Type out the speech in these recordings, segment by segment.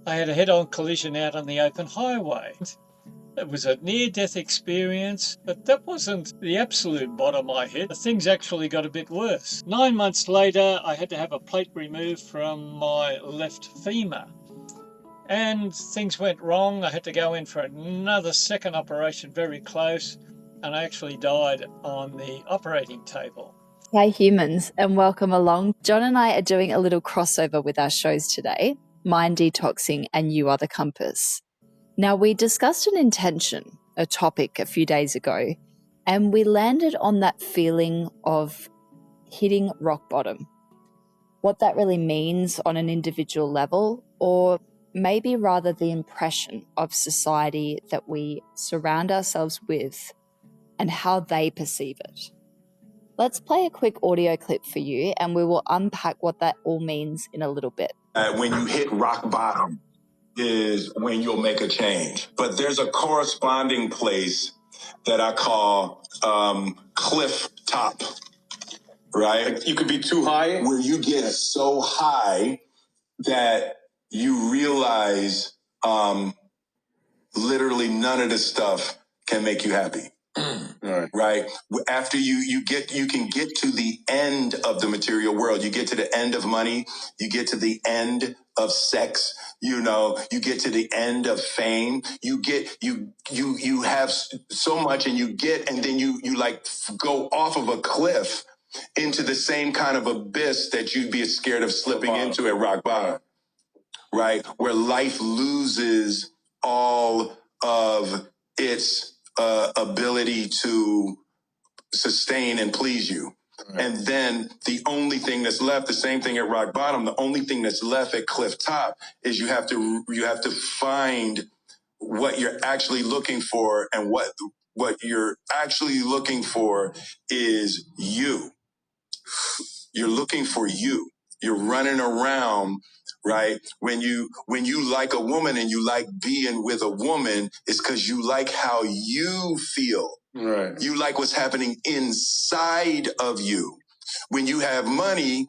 I had a head-on collision out on the open highway. It was a near-death experience, but that wasn't the absolute bottom I hit. Things actually got a bit worse. 9 months later, I had to have a plate removed from my left femur. And things went wrong. I had to go in for another second operation very close, and I actually died on the operating table. Hi humans, and welcome along. John and I are doing a little crossover with our shows today, Mind Detoxing and You Are the Compass. Now, we discussed an intention, a topic a few days ago, and we landed on that feeling of hitting rock bottom. What that really means on an individual level, or maybe rather the impression of society that we surround ourselves with and how they perceive it. Let's play a quick audio clip for you and we will unpack what that all means in a little bit. When you hit rock bottom is when you'll make a change. But there's a corresponding place that I call cliff top, right? You could be too high. Where you get so high that you realize literally none of this stuff can make you happy. Right. After you can get to the end of the material world. You get to the end of money. You get to the end of sex. You get to the end of fame. You have so much and then you like go off of a cliff into the same kind of abyss that you'd be scared of slipping into at rock bottom. Right. Where life loses all of its ability to sustain and please you. Right. And then the only thing that's left, the same thing at rock bottom, the only thing that's left at cliff top is you have to find what you're actually looking for, and what you're actually looking for is you. You're looking for you. You're running around, right? When you like a woman and you like being with a woman, it's because you like how you feel. Right. You like what's happening inside of you. When you have money,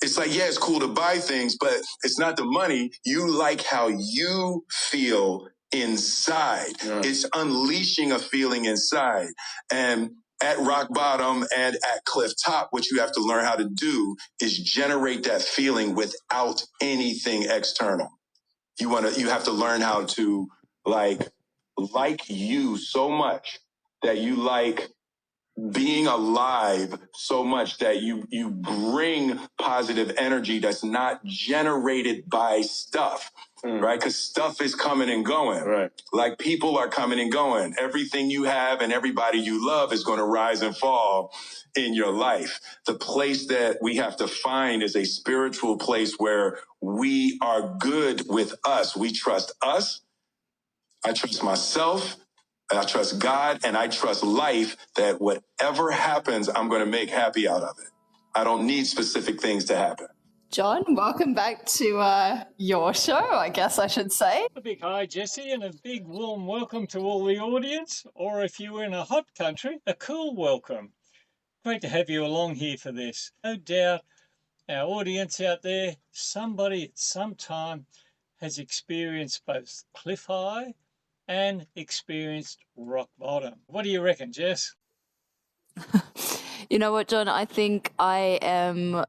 it's like, yeah, it's cool to buy things, but it's not the money. You like how you feel inside. Yeah. It's unleashing a feeling inside. And at rock bottom and at cliff top, what you have to learn how to do is generate that feeling without anything external. You have to learn how to like you so much that you like being alive so much that you bring positive energy that's not generated by stuff. Right? Because stuff is coming and going. Right. Like people are coming and going. Everything you have and everybody you love is going to rise and fall in your life. The place that we have to find is a spiritual place where we are good with us. We trust us. I trust myself. I trust God, and I trust life, that whatever happens, I'm going to make happy out of it. I don't need specific things to happen. John, welcome back to your show, I guess I should say. A big hi, Jesse, and a big warm welcome to all the audience, or if you were in a hot country, a cool welcome. Great to have you along here for this. No doubt our audience out there, somebody at some time has experienced both cliff high and experienced rock bottom. What do you reckon, Jess? You know what, John? I think I am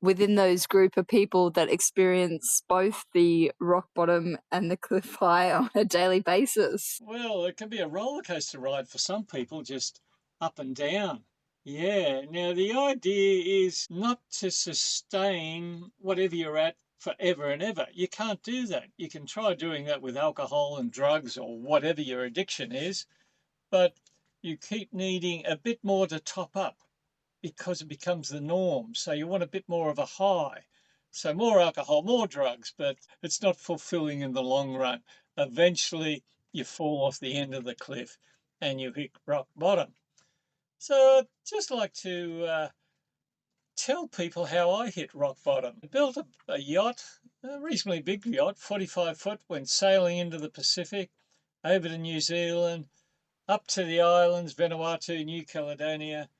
within those group of people that experience both the rock bottom and the cliff high on a daily basis. Well, it can be a roller coaster ride for some people, just up and down. Yeah, now the idea is not to sustain whatever you're at forever and ever. You can't do that. You can try doing that with alcohol and drugs or whatever your addiction is, but you keep needing a bit more to top up because it becomes the norm. So you want a bit more of a high. So more alcohol, more drugs, but it's not fulfilling in the long run. Eventually you fall off the end of the cliff and you hit rock bottom. So I'd just like to tell people how I hit rock bottom. I built a yacht, a reasonably big yacht, 45 foot, went sailing into the Pacific, over to New Zealand, up to the islands, Vanuatu, New Caledonia,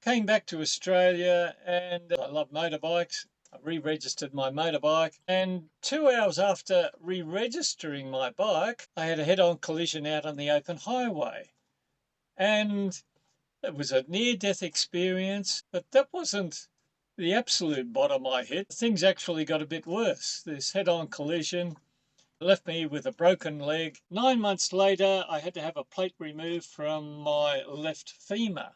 came back to Australia, and I love motorbikes. I re-registered my motorbike, and 2 hours after re-registering my bike, I had a head-on collision out on the open highway. And it was a near-death experience, but that wasn't the absolute bottom I hit. Things actually got a bit worse. This head-on collision left me with a broken leg. 9 months later, I had to have a plate removed from my left femur.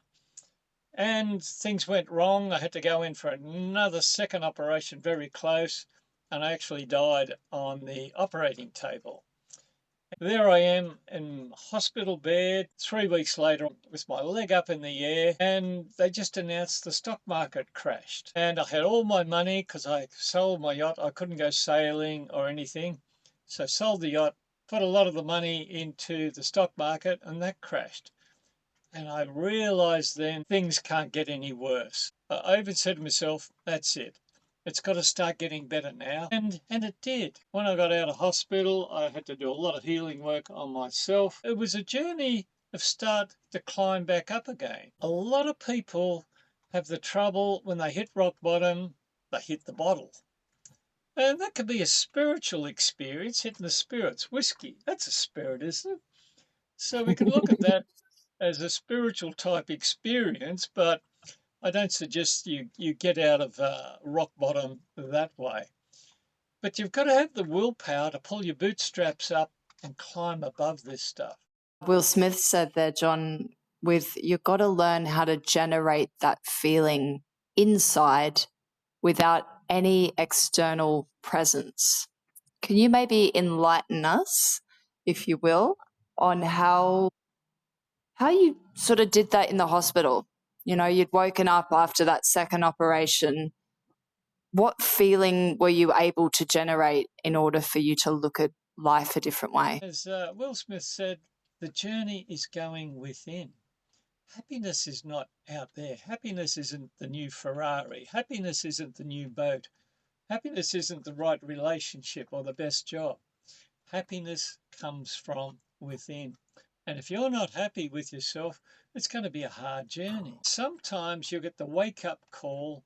And things went wrong. I had to go in for another second operation very close, and I actually died on the operating table. There I am in hospital bed 3 weeks later with my leg up in the air, and they just announced the stock market crashed. And I had all my money because I sold my yacht. I couldn't go sailing or anything. So sold the yacht, put a lot of the money into the stock market, and that crashed. And I realised then things can't get any worse. I even said to myself, that's it. It's got to start getting better now. And it did. When I got out of hospital, I had to do a lot of healing work on myself. It was a journey of start to climb back up again. A lot of people have the trouble when they hit rock bottom, they hit the bottle. And that could be a spiritual experience, hitting the spirits. Whiskey, that's a spirit, isn't it? So we can look at that as a spiritual type experience, but I don't suggest you get out of rock bottom that way. But you've got to have the willpower to pull your bootstraps up and climb above this stuff. Will Smith said there, John, you've got to learn how to generate that feeling inside without any external presence. Can you maybe enlighten us, if you will, on how you sort of did that in the hospital? You know, you'd woken up after that second operation. What feeling were you able to generate in order for you to look at life a different way? As Will Smith said, the journey is going within. Happiness is not out there. Happiness isn't the new Ferrari. Happiness isn't the new boat. Happiness isn't the right relationship or the best job. Happiness comes from within. And if you're not happy with yourself, it's going to be a hard journey. Sometimes you get the wake-up call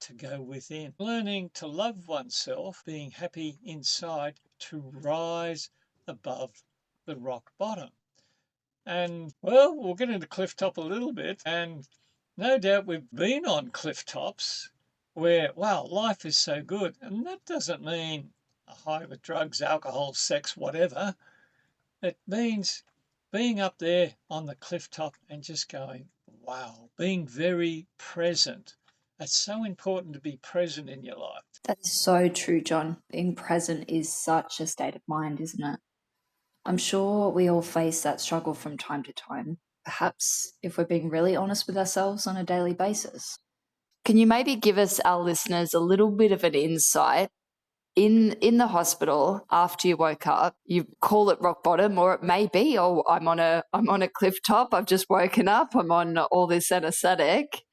to go within. Learning to love oneself, being happy inside, to rise above the rock bottom. And, well, we'll get into cliff top a little bit. And no doubt we've been on cliff tops where, wow, life is so good. And that doesn't mean a high with drugs, alcohol, sex, whatever. It means being up there on the cliff top and just going, wow, being very present. It's so important to be present in your life. That's so true, John. Being present is such a state of mind, isn't it? I'm sure we all face that struggle from time to time, perhaps if we're being really honest with ourselves on a daily basis. Can you maybe give us, our listeners, a little bit of an insight? In the hospital, after you woke up, you call it rock bottom, or it may be, oh, I'm on a cliff top, I've just woken up, I'm on all this anesthetic.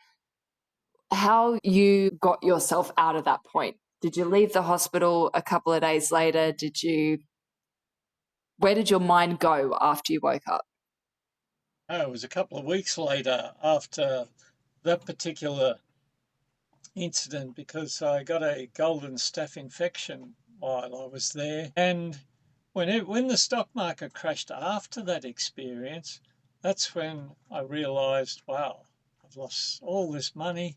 How you got yourself out of that point? Did you leave the hospital a couple of days later? Where did your mind go after you woke up? Oh, it was a couple of weeks later after that particular incident, because I got a golden staph infection while I was there. And when the stock market crashed after that experience, that's when I realized, wow, I've lost all this money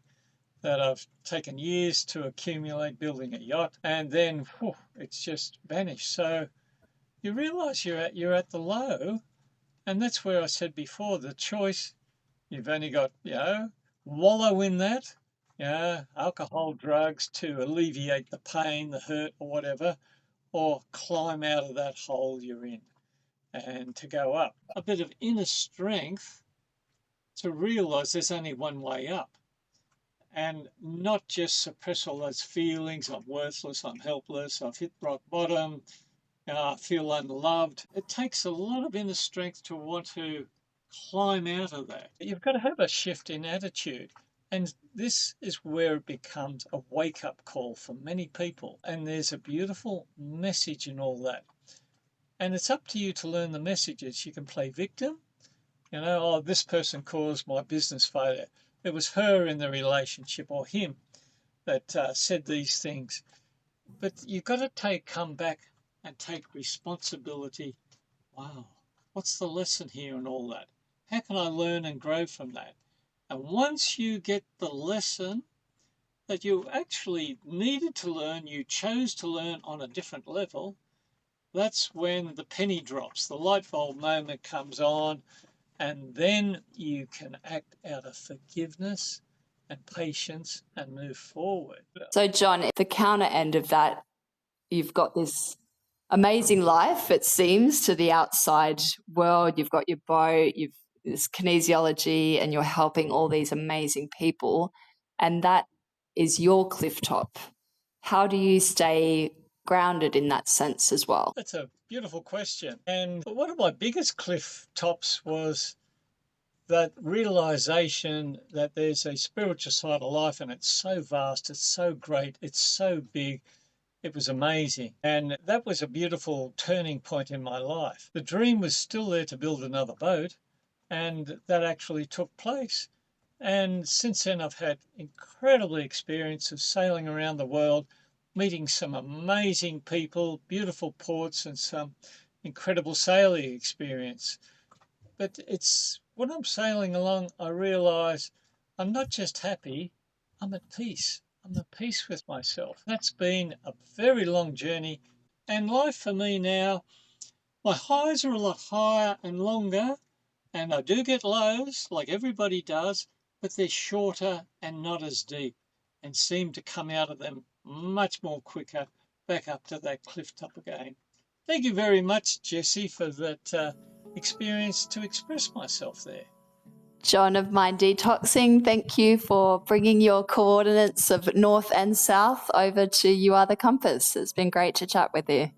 that I've taken years to accumulate building a yacht, and then it's just vanished. So you realize you're at the low, and that's where I said before, the choice, you've only got, wallow in that, alcohol, drugs to alleviate the pain, the hurt, or whatever, or climb out of that hole you're in and to go up. A bit of inner strength to realize there's only one way up, and not just suppress all those feelings. I'm worthless, I'm helpless, I've hit rock bottom, I feel unloved. It takes a lot of inner strength to want to climb out of that. You've got to have a shift in attitude. And this is where it becomes a wake-up call for many people. And there's a beautiful message in all that. And it's up to you to learn the messages. You can play victim. Oh, this person caused my business failure. It was her in the relationship, or him. that said these things. But you've got to come back and take responsibility. Wow, what's the lesson here and all that? How can I learn and grow from that? And once you get the lesson that you actually needed to learn, you chose to learn on a different level, that's when the penny drops, the light bulb moment comes on, and then you can act out of forgiveness and patience and move forward. So, John, the counter end of that, you've got this amazing life, it seems, to the outside world. You've got your boat, you've this kinesiology, and you're helping all these amazing people. And that is your cliff top. How do you stay grounded in that sense as well? That's a beautiful question. And one of my biggest cliff tops was that realization that there's a spiritual side of life, and it's so vast, it's so great, it's so big. It was amazing. And that was a beautiful turning point in my life. The dream was still there to build another boat, and that actually took place. And since then, I've had incredible experience of sailing around the world, meeting some amazing people, beautiful ports, and some incredible sailing experience. But it's when I'm sailing along, I realise I'm not just happy, I'm at peace. I'm at peace with myself. That's been a very long journey. And life for me now, my highs are a lot higher and longer, and I do get lows like everybody does, but they're shorter and not as deep, and seem to come out of them much more quicker, back up to that cliff top again. Thank you very much, Jessye, for that experience to express myself there. John of Mind Detoxing, thank you for bringing your coordinates of north and south over to You Are the Compass. It's been great to chat with you.